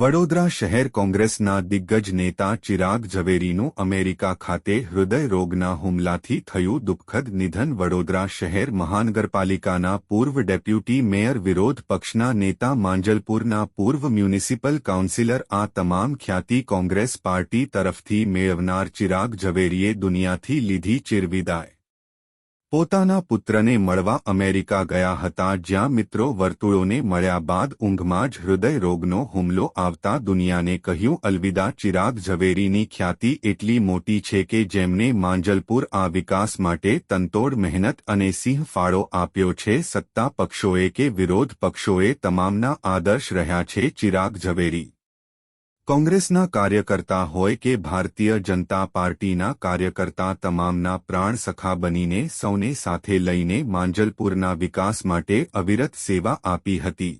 વડોદરા શહેર કોંગ્રેસના દિગ્ગજ નેતા ચિરાગ ઝવેરીનું અમેરિકા ખાતે હૃદય રોગના હુમલાથી થયું દુઃખદ નિધન. વડોદરા શહેર મહાનગરપાલિકાના પૂર્વ ડેપ્યુટી મેયર, વિરોધ પક્ષના નેતા, માંજલપુરના પૂર્વ મ્યુનિસિપલ કાઉન્સિલર, આ તમામ ખ્યાતિ કોંગ્રેસ પાર્ટી તરફથી મેળવનાર ચિરાગ ઝવેરીએ દુનિયાથી લીધી ચિરવિદાય. પોતાના પુત્રને મળવા અમેરિકા ગયા હતા, જ્યાં મિત્રો વર્તુળોને મળ્યા બાદ ઊંઘમાં જ હૃદય રોગનો હુમલો આવતા દુનિયાને કહ્યું અલવિદા. ચિરાગ ઝવેરીની ખ્યાતિ એટલી મોટી છે કે જેમણે માંજલપુર આ વિકાસ માટે તનતોડ મહેનત અને સિંહ ફાળો આપ્યો છે. સત્તા પક્ષોએ કે વિરોધ પક્ષોએ તમામના આદર્શ રહ્યા છે ચિરાગ ઝવેરી. કોંગ્રેસના કાર્યકર્તા હોય કે ભારતીય જનતા પાર્ટીના કાર્યકર્તા, તમામના પ્રાણ સખા બનીને સૌને સાથે લઈને માંજલપુરના વિકાસ માટે અવિરત સેવા આપી હતી.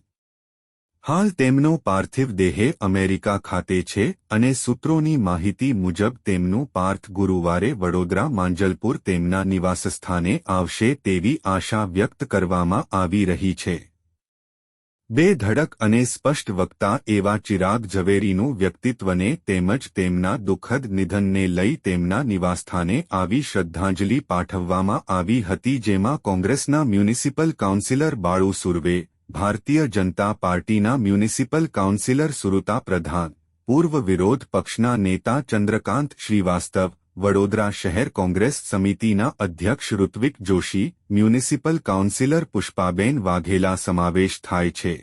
હાલ તેમનો પાર્થિવ દેહ અમેરિકા ખાતે છે અને સૂત્રોની માહિતી મુજબ તેમનું પાર્થ ગુરુવારે વડોદરા માંજલપુર તેમના નિવાસસ્થાને આવશે તેવી આશા વ્યક્ત કરવામાં આવી રહી છે. બેધડક અને સ્પષ્ટ વક્તા એવા ચિરાગ ઝવેરીનું વ્યક્તિત્વને તેમજ તેમના દુઃખદ નિધનને લઈ તેમના નિવાસસ્થાને આવી શ્રદ્ધાંજલિ પાઠવવામાં આવી હતી, જેમાં કોંગ્રેસના મ્યુનિસિપલ કાઉન્સિલર બાળુ સુર્વે, ભારતીય જનતા પાર્ટીના મ્યુનિસિપલ કાઉન્સિલર સુરુતા પ્રધાન, પૂર્વ વિરોધ પક્ષના નેતા ચંદ્રકાંત શ્રીવાસ્તવ, વડોદરા શહેર કોંગ્રેસ સમિતિના અધ્યક્ષ ઋત્વિક જોશી, મ્યુનિસિપલ કાઉન્સિલર પુષ્પાબેન વાઘેલા સમાવેશ થાય છે.